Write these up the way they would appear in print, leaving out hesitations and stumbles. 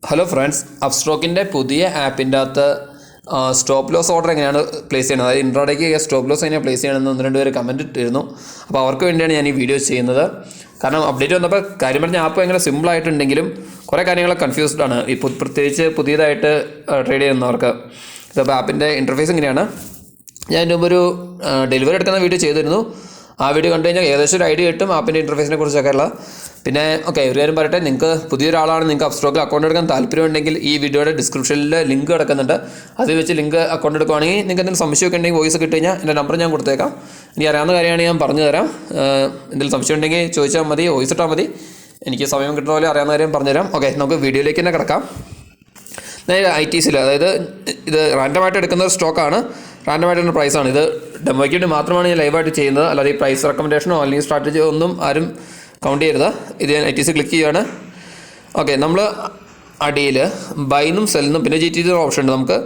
Hello friends, അപ്സ്റ്റോക്കിൻ്റെ പുതിയ ആപ്പിൻ്റെ അകത്ത് സ്റ്റോപ്പ് ലോസ് ഓർഡർ എങ്ങനെയാണ് പ്ലേസ് ചെയ്യുന്നത്, അതായത് ഇൻട്രാഡേക്ക് സ്റ്റോപ്പ് ലോസ് എങ്ങനെയാണ് പ്ലേസ് ചെയ്യണമെന്ന് ഒന്ന് രണ്ട് പേര് കമൻറ്റ് ഇട്ടിരുന്നു. അപ്പോൾ അവർക്ക് വേണ്ടിയാണ് ഞാൻ ഈ വീഡിയോ ചെയ്യുന്നത്. കാരണം അപ്ഡേറ്റ് വന്നപ്പോൾ കാര്യം പറഞ്ഞ ആപ്പ് ഭയങ്കര സിമ്പിളായിട്ടുണ്ടെങ്കിലും കുറേ കാര്യങ്ങൾ കൺഫ്യൂസ്ഡ് ആണ്, ഇപ്പോൾ പ്രത്യേകിച്ച് പുതിയതായിട്ട് ട്രേഡ് ചെയ്യുന്നവർക്ക്. ഇതിപ്പോൾ ആപ്പിൻ്റെ ഇൻ്റർഫേസ് ഇങ്ങനെയാണ്. ഞാൻ ഇതിന് മുമ്പ് ഒരു ഡെലിവറി എടുക്കുന്ന വീഡിയോ ചെയ്തിരുന്നു. ആ വീഡിയോ കണ്ടു കഴിഞ്ഞാൽ ഏകദേശം ഒരു ഐഡിയ കിട്ടും ആപ്പിൻ്റെ ഇൻ്റർഫേസിനെ കുറിച്ചൊക്കെ ഉള്ള. പിന്നെ ഒരു കാര്യം പറയട്ടെ, നിങ്ങൾക്ക് പുതിയൊരാളാണ്, നിങ്ങൾക്ക് അപ്സ്റ്റോക്കിൽ അക്കൗണ്ട് എടുക്കാൻ താല്പര്യമുണ്ടെങ്കിൽ ഈ വീഡിയോയുടെ ഡിസ്ക്രിപ്ഷനിൽ ലിങ്ക് കിടക്കുന്നുണ്ട്. അത് വെച്ച് ലിങ്ക് അക്കൗണ്ട് എടുക്കുകയാണെങ്കിൽ നിങ്ങൾക്ക് എന്തെങ്കിലും സംശയമൊക്കെ ഉണ്ടെങ്കിൽ വോയിസ് കിട്ടി കഴിഞ്ഞാൽ എൻ്റെ നമ്പർ ഞാൻ കൊടുത്തേക്കാം. എനിക്ക് അറിയാവുന്ന കാര്യമാണ് ഞാൻ പറഞ്ഞു തരാം. എന്തെങ്കിലും സംശയം ഉണ്ടെങ്കിൽ ചോദിച്ചാൽ മതി, വോയിസ് ഇട്ടാൽ മതി. എനിക്ക് സമയം കിട്ടുന്ന പോലെ അറിയാവുന്ന കാര്യം പറഞ്ഞുതരാം. നമുക്ക് വീഡിയോയിലേക്ക് തന്നെ കിടക്കാം. ITCയിൽ, അതായത് ഇത് റാൻഡമായിട്ട് എടുക്കുന്ന ഒരു സ്റ്റോക്കാണ്, റാൻഡമായിട്ടുള്ള പ്രൈസാണ്. ഇത് ഡെമോയ്ക്ക് വേണ്ടി മാത്രമാണ് ഞാൻ ലൈവായിട്ട് ചെയ്യുന്നത്, അല്ലാതെ ഈ പ്രൈസ് റെക്കമെൻഡേഷനോ അല്ലെങ്കിൽ സ്ട്രാറ്റജിയോ ഒന്നും ആരും കൗണ്ട് ചെയ്യരുത്. ഇത് ഞാൻ ITC ക്ലിക്ക് ചെയ്യുകയാണ്. നമ്മൾ അടിയിൽ ബൈന്നും സെല്ലിനും പിന്നെ GTD ഓപ്ഷൻ ഉണ്ട്. നമുക്ക്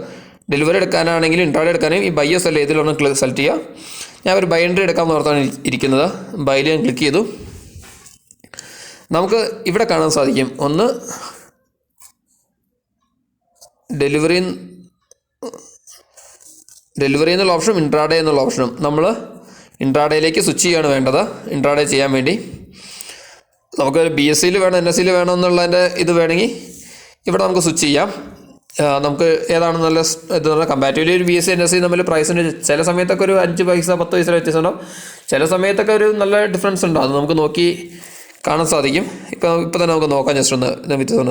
ഡെലിവറി എടുക്കാനാണെങ്കിലും ഇൻട്രാഡേ എടുക്കാനും ഈ ബൈയോ സെൽ ഏതിലൊന്ന് സെലക്ട് ചെയ്യുക. ഞാൻ ഒരു ബൈ എൻട്രി എടുക്കാൻ ഓർത്താണ് ഇരിക്കുന്നത്. ബൈയിൽ ഞാൻ ക്ലിക്ക് ചെയ്തു. നമുക്ക് ഇവിടെ കാണാൻ സാധിക്കും, ഒന്ന് ഡെലിവറി എന്നുള്ള ഓപ്ഷനും ഇൻട്രാഡേ എന്നുള്ള ഓപ്ഷനും. നമ്മൾ ഇൻട്രാഡേയിലേക്ക് സ്വിച്ച് ചെയ്യാണ് വേണ്ടത്. ഇൻട്രാഡേ ചെയ്യാൻ വേണ്ടി നമുക്ക് BSEയിൽ വേണം, NSEയിൽ വേണം എന്നുള്ളതിൻ്റെ ഇത് വേണമെങ്കിൽ ഇവിടെ നമുക്ക് സ്വിച്ച് ചെയ്യാം. നമുക്ക് ഏതാണ് നല്ല ഇത് പറഞ്ഞാൽ കമ്പാരിറ്റീവ്ലി ഒരു BSE NSE തമ്മിൽ പ്രൈസിന് ചില സമയത്തൊക്കെ ഒരു 5 പൈസ 10 പൈസ വ്യത്യാസം ഉണ്ടാവും. ചില സമയത്തൊക്കെ ഒരു നല്ല ഡിഫറൻസ് ഉണ്ടാവും. അത് നമുക്ക് നോക്കി കാണാൻ സാധിക്കും. ഇപ്പോൾ തന്നെ നമുക്ക് നോക്കാം ജസ്റ്റ് ഒന്ന് വ്യത്യാസം.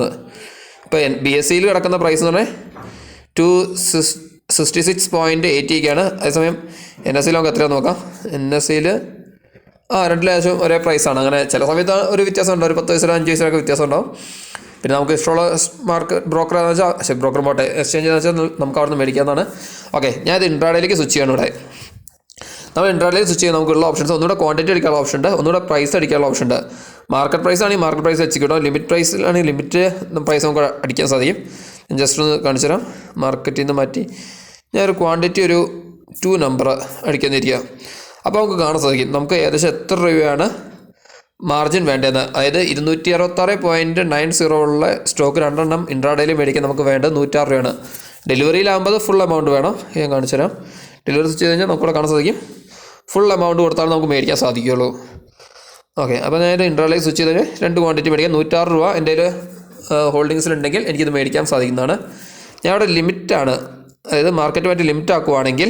ഇപ്പോൾ BSEയിൽ കിടക്കുന്ന പ്രൈസ് എന്ന് പറഞ്ഞാൽ 266.80 അതേസമയം NSEയിൽ നമുക്ക് എത്രയാണ് നോക്കാം. NSEയിൽ രണ്ടിലേശം ഒരേ പ്രൈസാണ്. അങ്ങനെ ചില സമയത്ത് ഒരു വ്യത്യാസം ഉണ്ടാവും, ഒരു 10 പൈസ 5 പൈസയൊക്കെ വ്യത്യാസം ഉണ്ടാവും. പിന്നെ നമുക്ക് ഇഷ്ടമുള്ള ബ്രോക്കർ എന്ന് വെച്ചാൽ ബ്രോക്കർ പോട്ടെ എക്സ്ചേഞ്ച് എന്ന് വെച്ചാൽ നമുക്ക് അവിടെ നിന്ന് മേടിക്കാവുന്നതാണ്. ഞാനിത് ഇൻട്രാഡേയിലേക്ക് സ്വിച്ച് ചെയ്യണം. ഇവിടെ നമ്മൾ ഇൻട്രാഡേയിൽ സ്വിച്ച് ചെയ്യാൻ നമുക്കുള്ള ഓപ്ഷൻസ് ഒന്നുകൂടെ ക്വാണ്ടിറ്റി അടിക്കാനുള്ള ഓപ്ഷൻ ഉണ്ട്, ഒന്നുകൂടെ പ്രൈസ് അടിക്കാനുള്ള ഓപ്ഷൻ ഉണ്ട്. മാർക്കറ്റ് പ്രൈസ് ആണെങ്കിൽ മാർക്കറ്റ് പ്രൈസ് വെച്ചിട്ടോ, ലിമിറ്റ് പ്രൈസിലാണെങ്കിൽ ലിമിറ്റ് പ്രൈസ് നമുക്ക് അടിക്കാൻ സാധിക്കും. ഞാൻ ജസ്റ്റ് ഒന്ന് കാണിച്ചു തരാം. മാർക്കറ്റിൽ നിന്ന് മാറ്റി ഞാനൊരു ക്വാണ്ടിറ്റി ഒരു 2 നമ്പർ അടിക്കാന്നിരിക്കുക. അപ്പോൾ നമുക്ക് കാണാൻ സാധിക്കും നമുക്ക് ഏകദേശം എത്ര രൂപയാണ് മാർജിൻ വേണ്ടതെന്ന്. അതായത് 266.90 ഉള്ള സ്റ്റോക്ക് 2 എണ്ണം ഇൻട്രാഡേയിൽ മേടിക്കാൻ നമുക്ക് വേണ്ടത് 106 രൂപയാണ്. ഡെലിവറിയിലാകുമ്പോൾ ഫുൾ എമൗണ്ട് വേണം. ഞാൻ കാണിച്ചു തരാം. ഡെലിവറി സ്വിച്ച് ചെയ്ത് കഴിഞ്ഞാൽ നമുക്കിവിടെ കാണാൻ സാധിക്കും ഫുൾ എമൗണ്ട് കൊടുത്താലും നമുക്ക് മേടിക്കാൻ സാധിക്കുകയുള്ളൂ. അപ്പോൾ ഞാൻ ഇൻട്രാഡേയിൽ സ്വിച്ച് ചെയ്ത് കഴിഞ്ഞാൽ 2 ക്വാണ്ടിറ്റി മേടിക്കാം. 106 രൂപ എൻ്റെ ഹോൾഡിങ്സിലുണ്ടെങ്കിൽ എനിക്കിത് മേടിക്കാൻ സാധിക്കുന്നതാണ്. ഞാൻ ഇവിടെ ലിമിറ്റാണ്, അതായത് മാർക്കറ്റുമായിട്ട് ലിമിറ്റ് ആക്കുവാണെങ്കിൽ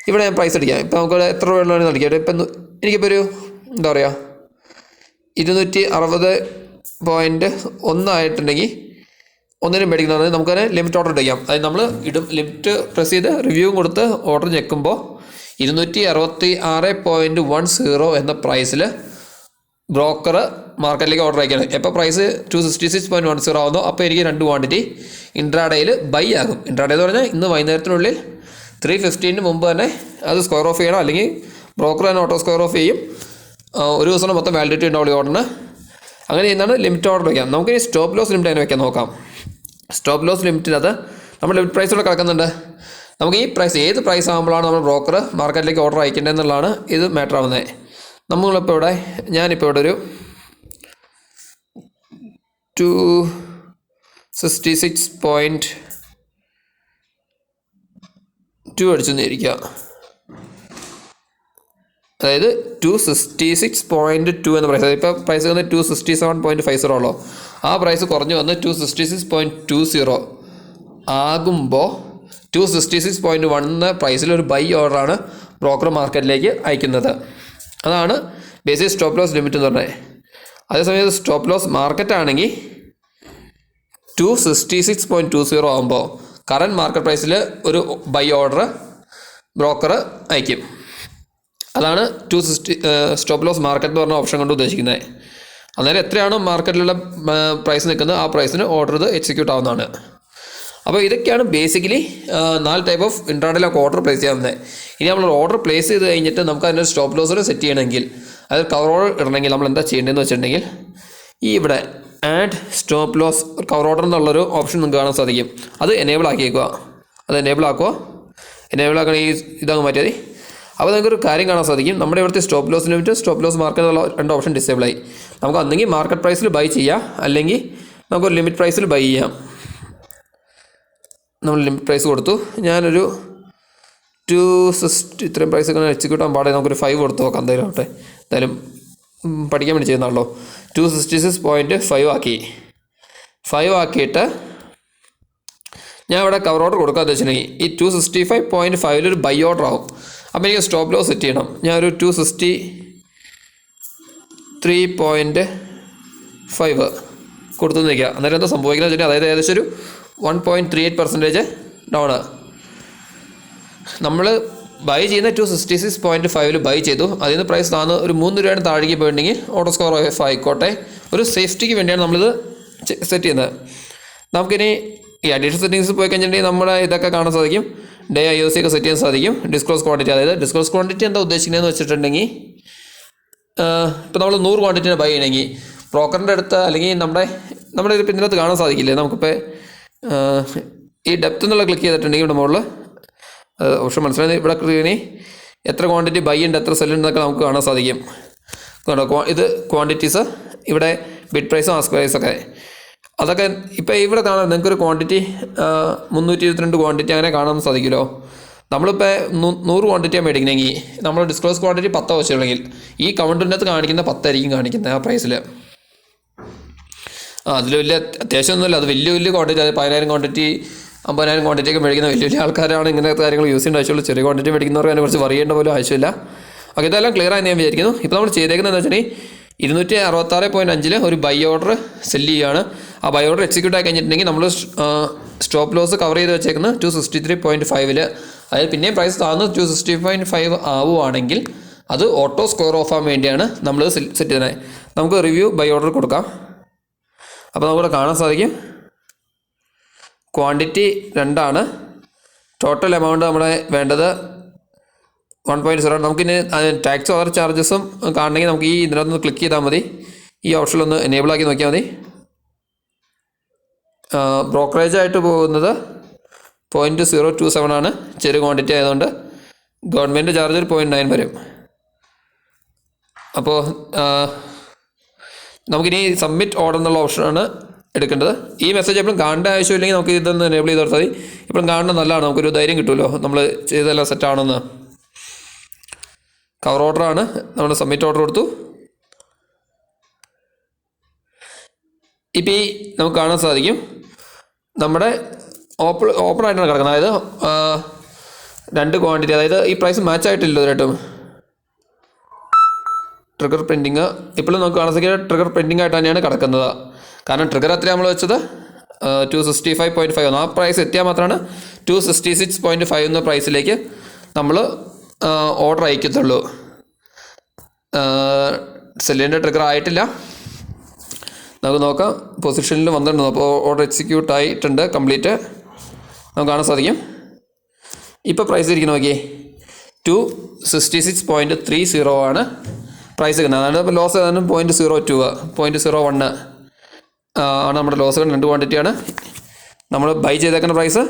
ഇവിടെ ഞാൻ പ്രൈസ് അടിക്കാം. ഇപ്പോൾ നമുക്ക് എത്ര രൂപ വേണമെന്ന് അടിക്കാം. ഇപ്പം എനിക്കിപ്പോൾ ഒരു എന്താ പറയുക 260.1 ആയിട്ടുണ്ടെങ്കിൽ ഒന്നിനും മേടിക്കുന്നതാണ്. നമുക്കതിന് ലിമിറ്റ് ഓർഡർ അടിക്കാം. അതായത് നമ്മൾ ലിമിറ്റ് പ്രസ് ചെയ്ത് റിവ്യൂവും കൊടുത്ത് ഓർഡർ ഞെക്കുമ്പോൾ 266.10 എന്ന പ്രൈസിൽ ബ്രോക്കർ മാർക്കറ്റിലേക്ക് ഓർഡർ അയക്കുകയാണ്. എപ്പോൾ പ്രൈസ് 266.10 ആവുന്നോ അപ്പോൾ എനിക്ക് 2 ക്വാണ്ടിറ്റി ഇൻട്രാഡേയിൽ ബൈ ആകും. ഇൻട്രാഡേ എന്ന് പറഞ്ഞാൽ ഇന്ന് വൈകുന്നേരത്തിനുള്ളിൽ 3:15 മുമ്പ് തന്നെ അത് സ്ക്വയർ ഓഫ് ചെയ്യണം, അല്ലെങ്കിൽ ബ്രോക്കർ തന്നെ ഓട്ടോ സ്ക്വയർ ഓഫ് ചെയ്യും. ഒരു ദിവസം മൊത്തം വാലിഡിറ്റി ഉണ്ടാവുള്ളൂ ഓർഡറിന്. അങ്ങനെ ചെയ്യുന്നതാണ് ലിമിറ്റ് ഓർഡർ വയ്ക്കാം. നമുക്ക് ഈ സ്റ്റോപ്പ് ലോസ് ലിമിറ്റ് അതിനെ വയ്ക്കാൻ നോക്കാം. സ്റ്റോപ്പ് ലോസ് ലിമിറ്റിനകത്ത് നമ്മൾ ലിമിറ്റ് പ്രൈസ് കൂടെ കിടക്കുന്നുണ്ട്. നമുക്ക് ഈ പ്രൈസ് ഏത് പ്രൈസ് ആകുമ്പോഴാണ് നമ്മൾ ബ്രോക്കർ മാർക്കറ്റിലേക്ക് ഓർഡർ അയക്കേണ്ടത് എന്നുള്ളതാണ് ഇത് മാറ്റർ ആവുന്നത്. ഞാനിപ്പോൾ ഇവിടെ ഒരു 266.2 അടിച്ചെന്നിരിക്കുക. അതായത് 266.2 എന്ന പ്രൈസ്. ഇപ്പോൾ പ്രൈസ് വന്ന് 267.50 ഉള്ളൂ. ആ പ്രൈസ് കുറഞ്ഞ് വന്ന് 266.20 ആകുമ്പോൾ 266.1 എന്ന പ്രൈസിലൊരു ബൈ ഓർഡറാണ് ബ്രോക്കർ മാർക്കറ്റിലേക്ക് അയക്കുന്നത്. അതാണ് ബേസിക് സ്റ്റോപ്പ് ലോസ് ലിമിറ്റ് എന്ന് പറഞ്ഞത്. അതേസമയം സ്റ്റോപ്പ് ലോസ് മാർക്കറ്റ് ആണെങ്കിൽ 266.20 ആകുമ്പോൾ കറൻറ്റ് മാർക്കറ്റ് പ്രൈസിൽ ഒരു ബൈ ഓർഡർ ബ്രോക്കർ അയക്കും. അതാണ് സ്റ്റോപ്പ് ലോസ് മാർക്കറ്റ് എന്ന് പറഞ്ഞ ഓപ്ഷൻ കൊണ്ട് ഉദ്ദേശിക്കുന്നത്. അന്നേരം എത്രയാണോ മാർക്കറ്റിലുള്ള പ്രൈസ് നിൽക്കുന്നത് ആ പ്രൈസിന് ഓർഡർ ഇത് എക്സിക്യൂട്ട് ആവുന്നതാണ്. അപ്പോൾ ഇതൊക്കെയാണ് ബേസിക്കലി 4 ടൈപ്പ് ഓഫ് ഇൻട്രാഡേയിലൊക്കെ ഓർഡർ പ്ലേസ് ചെയ്യാവുന്നത്. ഇനി നമ്മൾ ഓർഡർ പ്ലേസ് ചെയ്ത് കഴിഞ്ഞിട്ട് നമുക്ക് അതിൻ്റെ സ്റ്റോപ്പ് ലോസിൽ സെറ്റ് ചെയ്യണമെങ്കിൽ, അതായത് കവർ ഓർഡർ ഇടണമെങ്കിൽ നമ്മൾ എന്താ ചെയ്യേണ്ടതെന്ന് വെച്ചിട്ടുണ്ടെങ്കിൽ ഈ ഇവിടെ add stop loss cover order എന്നുള്ളൊരു ഓപ്ഷൻ നിങ്ങൾക്ക് കാണാൻ സാധിക്കും. അത് എനേബിൾ ആക്കിയേക്കുക. അത് എനേബിൾ ആക്കണ ഈ ഇതങ്ങ് മാറ്റിയാൽ മതി. അപ്പോൾ നിങ്ങൾക്കൊരു കാര്യം കാണാൻ സാധിക്കും, നമ്മുടെ ഇവിടുത്തെ stop loss limit stop loss market എന്നുള്ള 2 ഓപ്ഷൻ ഡിസേബിൾ ആയി. നമുക്ക് ഒന്നെങ്കിൽ മാർക്കറ്റ് പ്രൈസിൽ ബൈ ചെയ്യാം, അല്ലെങ്കിൽ നമുക്കൊരു ലിമിറ്റ് പ്രൈസിൽ ബൈ ചെയ്യാം. നമ്മൾ ലിമിറ്റ് പ്രൈസ് കൊടുത്തു. ഞാനൊരു 260 ഇത്രയും പ്രൈസൊക്കെ എക്സിക്യൂട്ട് ആകാൻ പാടില്ല. നമുക്കൊരു 5 കൊടുത്ത് നോക്കാം. എന്തായാലും ആവട്ടെ, എന്തായാലും പഠിക്കാൻ വേണ്ടി ചെയ്യുന്നതാണല്ലോ. 266.5 ആക്കി. 5 ആക്കിയിട്ട് ഞാൻ ഇവിടെ കവർ ഓർഡർ കൊടുക്കാമെന്ന് വെച്ചിട്ടുണ്ടെങ്കിൽ ഈ 265.5 ഒരു ബൈ ഓർഡർ ആവും. അപ്പോൾ എനിക്ക് സ്റ്റോപ്പ് ലോസ് സെറ്റ് ചെയ്യണം. ഞാനൊരു 263.5 കൊടുത്തു നിൽക്കുക. അന്നേരം എന്താ സംഭവിക്കുന്നത് വെച്ചിട്ടുണ്ടെങ്കിൽ, അതായത് ഏകദേശം ഒരു 1.38% ഡൗണ്. നമ്മൾ ബൈ ചെയ്യുന്ന 266.5 ബൈ ചെയ്തു. അതിൽ നിന്ന് പ്രൈസ് ഒരു 3 രൂപയാണ് താഴേക്ക് പോയിട്ടുണ്ടെങ്കിൽ ഓട്ടോ സ്കോർ ഓഫ് ആയിക്കോട്ടെ, ഒരു സേഫ്റ്റിക്ക് വേണ്ടിയാണ് നമ്മളിത് സെറ്റ് ചെയ്യുന്നത്. നമുക്കിനി ഈ അഡീഷണൽ സെറ്റിങ്സ് പോയി കഴിഞ്ഞിട്ടുണ്ടെങ്കിൽ നമ്മുടെ ഇതൊക്കെ കാണാൻ സാധിക്കും. ഡേ IOC ഒക്കെ സെറ്റ് ചെയ്യാൻ സാധിക്കും. ഡിസ്ക്ലോസ് ക്വാണ്ടിറ്റി, അതായത് ഡിസ്ക്ലോസ് ക്വാണ്ടിറ്റി എന്താ ഉദ്ദേശിക്കുന്നതെന്ന് വെച്ചിട്ടുണ്ടെങ്കിൽ, ഇപ്പോൾ നമ്മൾ 100 ക്വാണ്ടിറ്റിനെ ബൈ ചെയ്യണമെങ്കിൽ ബ്രോക്കറിൻ്റെ അടുത്ത് അല്ലെങ്കിൽ നമ്മുടെ ഇതിനകത്ത് കാണാൻ സാധിക്കില്ലേ, നമുക്കിപ്പോൾ ഈ ഡെപ്ത് എന്നുള്ള ക്ലിക്ക് ചെയ്തിട്ടുണ്ടെങ്കിൽ ഇവിടെ മുകളിൽ ഓപ്ഷൻ മനസ്സിലായി, ഇവിടെ ക്ലിക്ക് എത്ര ക്വാണ്ടിറ്റി ബൈ ഉണ്ട് എത്ര സെല്ല് ഉണ്ടെന്നൊക്കെ നമുക്ക് കാണാൻ സാധിക്കും. ഇത് ക്വാണ്ടിറ്റീസ്, ഇവിടെ ബിഡ് പ്രൈസും ആസ്ക് പ്രൈസൊക്കെ, അതൊക്കെ ഇപ്പോൾ ഇവിടെ കാണാൻ നിങ്ങൾക്കൊരു ക്വാണ്ടിറ്റി 322 ക്വാണ്ടിറ്റി അങ്ങനെ കാണാൻ സാധിക്കുമല്ലോ. നമ്മളിപ്പോൾ 100 ക്വാണ്ടിറ്റിയാണ് മേടിക്കണമെങ്കിൽ നമ്മൾ ഡിസ്ക്ലോസ് ക്വാണ്ടിറ്റി 10 വെച്ചിട്ടുണ്ടെങ്കിൽ ഈ കൗണ്ടിൻ്റെ അകത്ത് കാണിക്കുന്ന 10 ആയിരിക്കും കാണിക്കുന്നത് ആ പ്രൈസിൽ. അതിൽ വലിയ അത്യാവശ്യമൊന്നുമില്ല, അത് വലിയ ക്വാണ്ടിറ്റി, അത് 10,000 ക്വാണ്ടിറ്റി 50,000 ക്വാണ്ടിറ്റി ഒക്കെ മേടിക്കുന്ന വലിയ ആൾക്കാരാണ് ഇങ്ങനത്തെ കാര്യങ്ങൾ യൂസ് ചെയ്യേണ്ട ആവശ്യമുള്ളൂ. ചെറിയ ക്വാണ്ടിറ്റി മേടിക്കുന്നവർക്ക് അതിനെ കുറിച്ച് പറയേണ്ട പോലും ആവശ്യമില്ല. ഓക്കെ, ഇതെല്ലാം ക്ലിയർ ആയി ഞാൻ വിചാരിക്കുന്നു. ഇപ്പോൾ നമ്മൾ ചെയ്തേക്കുന്നതെന്ന് വെച്ചിട്ടുണ്ടെങ്കിൽ 266.5 ഒരു ബൈ ഓർഡർ സെല്ല് ചെയ്യുകയാണ്. ആ ബൈ ഓർഡർ എക്സിക്യൂട്ട് ആയി കഴിഞ്ഞിട്ടുണ്ടെങ്കിൽ നമ്മൾ സ്റ്റോപ്പ് ലോസ് കവർ ചെയ്ത് വെച്ചേക്കുന്നത് 263.5. അതായത് പിന്നെയും പ്രൈസ് താഴ്ന്ന് 260.5 ആവുകയാണെങ്കിൽ അത് ഓട്ടോ സ്കോർ ഓഫ് ആകാൻ വേണ്ടിയാണ് നമ്മൾ സെറ്റ് ചെയ്യുന്നത്. നമുക്ക് റിവ്യൂ ബൈ ഓർഡർ കൊടുക്കാം. അപ്പോൾ നമുക്കിവിടെ കാണാൻ സാധിക്കും ക്വാണ്ടിറ്റി 2 ടോട്ടൽ എമൗണ്ട് നമ്മളെ വേണ്ടത് 1.0. നമുക്കിനി ടാക്സ് ഓവർ ചാർജസും കാണണമെങ്കിൽ നമുക്ക് ഈ ഇതിനകത്തൊന്ന് ക്ലിക്ക് ചെയ്താൽ മതി. ഈ ഓപ്ഷനിലൊന്ന് എനേബിൾ ആക്കി നോക്കിയാൽ മതി. ബ്രോക്കറേജ് ആയിട്ട് പോകുന്നത് 0.027 ആണ്. ചെറിയ ക്വാണ്ടിറ്റി ആയതുകൊണ്ട് ഗവൺമെൻറ് ചാർജ് ഒരു 0.9 വരും. അപ്പോൾ നമുക്കിനി സബ്മിറ്റ് ഓർഡർ എന്നുള്ള ഓപ്ഷനാണ് എടുക്കേണ്ടത്. ഈ മെസ്സേജ് എപ്പോഴും കാണേണ്ട ആവശ്യമില്ലെങ്കിൽ നമുക്ക് ഇതൊന്ന് എനേബിൾ ചെയ്ത് കൊടുത്താൽ മതി. ഇപ്പോഴും കാണുന്നത് നല്ലതാണ്, നമുക്കൊരു ധൈര്യം കിട്ടുമല്ലോ നമ്മൾ ചെയ്തെല്ലാം സെറ്റാണെന്ന്. കവർ ഓർഡറാണ്, നമ്മൾ സബ്മിറ്റ് ഓർഡർ കൊടുത്തു. ഇപ്പോൾ ഈ നമുക്ക് കാണാൻ സാധിക്കും നമ്മുടെ ഓപ്പൺ ആയിട്ടാണ് കിടക്കുന്നത്. അതായത് 2 ക്വാണ്ടിറ്റി, അതായത് ഈ പ്രൈസ് മാച്ച് ആയിട്ടില്ല ഇതുവരെയായിട്ടും. ട്രിഗർ പ്രിൻറ്റിങ് ഇപ്പോഴും നമുക്ക് കാണാൻ സാധിക്കുക ട്രിഗർ പ്രിൻറ്റിങ് ആയിട്ട് തന്നെയാണ് കിടക്കുന്നത്. കാരണം ട്രിഗർ എത്ര നമ്മൾ വെച്ചത് 265.5 ആ പ്രൈസ് എത്തിയാൽ മാത്രമാണ് 266.5 എന്ന പ്രൈസിലേക്ക് നമ്മൾ ഓർഡർ അയക്കത്തുള്ളൂ. സെല്ലിൻ്റെ ട്രിഗർ ആയിട്ടില്ല, നമുക്ക് നോക്കാം. പൊസിഷനിൽ വന്നിട്ടുണ്ട്, അപ്പോൾ ഓർഡർ എക്സിക്യൂട്ട് ആയിട്ടുണ്ട് കംപ്ലീറ്റ്, നമുക്ക് കാണാൻ സാധിക്കും. ഇപ്പോൾ പ്രൈസ് ഇരിക്കുന്നു നോക്കിയേ 266.30 ആണ് പ്രൈസ് കിട്ടുന്നത്. അതായത് ഇപ്പോൾ ലോസ് ഏതാണ്ട് 0.02 0.01 ആണ് നമ്മുടെ ലോസ്. 2 ക്വാണ്ടിറ്റിയാണ് നമ്മൾ ബൈ ചെയ്തേക്കുന്ന പ്രൈസ്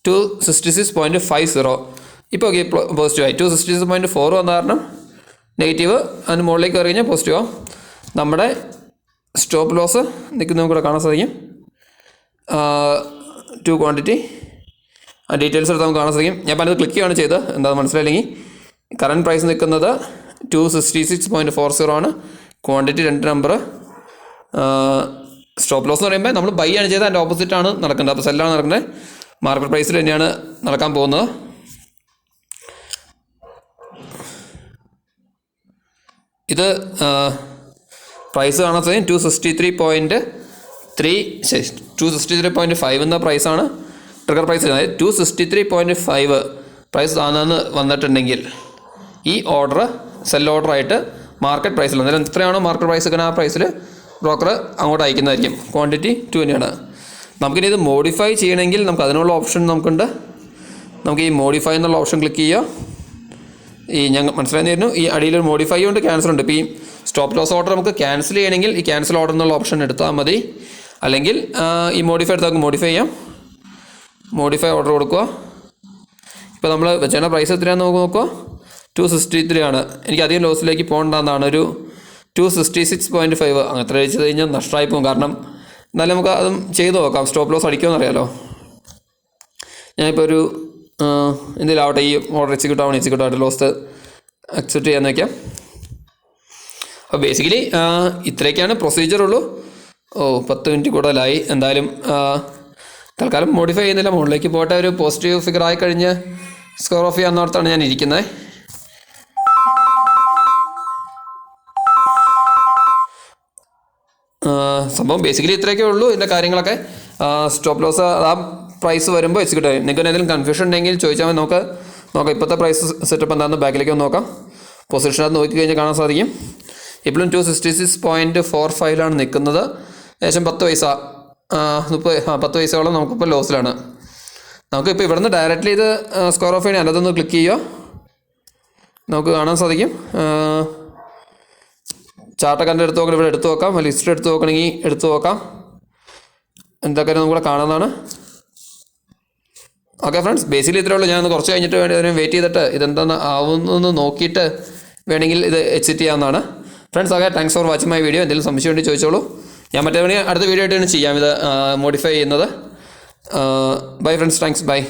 266.50. ഇപ്പോൾ ഓക്കെ പോസിറ്റീവായി. 266.4 വന്ന കാരണം നെഗറ്റീവ്, അതിന് മുകളിലേക്ക് കയറി കഴിഞ്ഞാൽ പോസിറ്റീവ് ആവും. നമ്മുടെ സ്റ്റോപ്പ് ലോസ് നിൽക്കുന്ന നമുക്ക് കാണാൻ സാധിക്കും. 2 ക്വാണ്ടിറ്റി ഡീറ്റെയിൽസ് എടുത്ത് നമുക്ക് കാണാൻ സാധിക്കും. ഞാൻ പലത് ക്ലിക്ക് ചെയ്യാണ് ചെയ്തത്, എന്താ മനസ്സിലായില്ലെങ്കിൽ. കറണ്ട് പ്രൈസ് നിൽക്കുന്നത് 266.40 ആണ്. Quantity 2 number. സ്റ്റോപ്പ് ലോസ് എന്ന് പറയുമ്പോൾ നമ്മൾ ബൈ ആണ് ചെയ്തത്, അതിൻ്റെ ഓപ്പോസിറ്റാണ് നടക്കേണ്ടത്. അപ്പോൾ സെല്ലാണ് നടക്കുന്നത്, മാർക്കറ്റ് പ്രൈസിൽ തന്നെയാണ് നടക്കാൻ പോകുന്നത്. ഇത് പ്രൈസ് കാണാൻ സാധിക്കും 263.5 എന്ന പ്രൈസാണ് ട്രിഗർ പ്രൈസ്. അതായത് 263.5 പ്രൈസ് താഴ്ന്നു വന്നിട്ടുണ്ടെങ്കിൽ ഈ ഓർഡർ സെൽ ഓർഡറായിട്ട് മാർക്കറ്റ് പ്രൈസിൽ, അന്നേരം എത്രയാണോ മാർക്കറ്റ് പ്രൈസ് ആ പ്രൈസിൽ ബ്രോക്കർ അങ്ങോട്ട് അയക്കുന്നതായിരിക്കും. ക്വാണ്ടിറ്റി 2 തന്നെയാണ്. നമുക്കിനി ഇത് മോഡിഫൈ ചെയ്യണമെങ്കിൽ നമുക്ക് അതിനുള്ള ഓപ്ഷൻ നമുക്കുണ്ട്. നമുക്ക് ഈ മോഡിഫൈ എന്നുള്ള ഓപ്ഷൻ ക്ലിക്ക് ചെയ്യുക. ഈ ഞങ്ങൾ മനസ്സിലായിരുന്നു ഈ അടിയിലൊരു മോഡിഫൈ കൊണ്ട് ക്യാൻസൽ ഉണ്ട്. ഇപ്പോൾ ഈ സ്റ്റോപ്പ് ലോസ് ഓർഡർ നമുക്ക് ക്യാൻസൽ ചെയ്യണമെങ്കിൽ ഈ ക്യാൻസൽ ഓർഡർ എന്നുള്ള ഓപ്ഷൻ എടുത്താൽ മതി. അല്ലെങ്കിൽ ഈ മോഡിഫൈ എടുത്താൽ നമുക്ക് മോഡിഫൈ ചെയ്യാം. മോഡിഫൈ ഓർഡർ കൊടുക്കുക. ഇപ്പോൾ നമ്മൾ വെച്ചേണ്ട പ്രൈസ് എത്രയാണെന്ന് നോക്കുക 263 ആണ്. എനിക്ക് അധികം ലോസിലേക്ക് പോകണ്ടെന്നാണ്, ഒരു 266.5 അങ്ങനെ വെച്ച് കഴിഞ്ഞാൽ നഷ്ടമായി പോകും. കാരണം എന്നാലും നമുക്ക് അതും ചെയ്ത് നോക്കാം. സ്റ്റോപ്പ് ലോസ് അടിക്കുമെന്ന് അറിയാലോ. ഞാനിപ്പോൾ ഒരു എന്തെങ്കിലാവട്ടെ, ഈ ഓർഡർ എക്സിക്യൂട്ട് ആവട്ടെ, ലോസ് അക്സെപ്റ്റ് ചെയ്യാൻ വയ്ക്കാം. അപ്പോൾ ബേസിക്കലി ഇത്രയൊക്കെയാണ് പ്രൊസീജിയറുള്ളൂ. 10 മിനിറ്റ് കൂടുതലായി. എന്തായാലും തൽക്കാലം മോഡിഫൈ ചെയ്യുന്നില്ല, മുകളിലേക്ക് പോയിട്ട് ഒരു പോസിറ്റീവ് ഫിഗർ ആയി കഴിഞ്ഞ് സ്കോർ ഓഫ് ചെയ്യാവുന്നിടത്താണ് ഞാൻ ഇരിക്കുന്നത്. സംഭവം ബേസിക്കലി ഇത്രയൊക്കെ ഉള്ളൂ ഇതിൻ്റെ കാര്യങ്ങളൊക്കെ. സ്റ്റോപ്പ് ലോസ് ആ പ്രൈസ് വരുമ്പോൾ എക്സിക്യൂട്ട് ചെയ്യും. നിങ്ങൾക്ക് എന്തെങ്കിലും കൺഫ്യൂഷൻ ഉണ്ടെങ്കിൽ ചോദിച്ചാൽ മതി. നോക്കാം ഇപ്പോഴത്തെ പ്രൈസ് സെറ്റപ്പ് എന്താണെന്ന് ബാക്കിലേക്ക് ഒന്ന് നോക്കാം. പൊസിഷനകത്ത് നോക്കി കഴിഞ്ഞാൽ കാണാൻ സാധിക്കും. ഇപ്പോഴും 266.45 നിൽക്കുന്നത്. ഏകദേശം 10 പൈസ 10 പൈസയോളം നമുക്കിപ്പോൾ ലോസിലാണ്. നമുക്കിപ്പോൾ ഇവിടെ നിന്ന് ഡയറക്റ്റ്ലി ഇത് സ്കോർ ഓഫ് ചെയ്യണേ, അല്ലാതൊന്ന് ക്ലിക്ക് ചെയ്യുക, നമുക്ക് കാണാൻ സാധിക്കും. ചാർട്ടൊക്കെ എൻ്റെ എടുത്ത് നോക്കണം, ഇവിടെ എടുത്ത് നോക്കാം. ലിസ്റ്റ് എടുത്ത് നോക്കണമെങ്കിൽ എടുത്ത് നോക്കാം. എന്തൊക്കെ നമുക്കിവിടെ കാണുന്നതാണ്. ഓക്കെ ഫ്രണ്ട്സ്, ബേസിക്കലി ഇത്രയേ ഉള്ളൂ. ഞാനൊന്ന് കുറച്ച് കഴിഞ്ഞിട്ട് വെയിറ്റ് ചെയ്തിട്ട് ഇതെന്താന്ന് ആവുന്നതെന്ന് നോക്കിയിട്ട് വേണമെങ്കിൽ ഇത് എക്സിറ്റ് ചെയ്യാവുന്നതാണ്. Friends, okay, thanks for watching my video. എന്തെങ്കിലും സംശയം ഉണ്ടെങ്കിൽ ചോദിച്ചോളൂ. ഞാൻ മറ്റേ അടുത്ത വീഡിയോ ആയിട്ടാണ് ചെയ്യാം ഇത് മോഡിഫൈ ചെയ്യുന്നത്. Bye friends, thanks, by.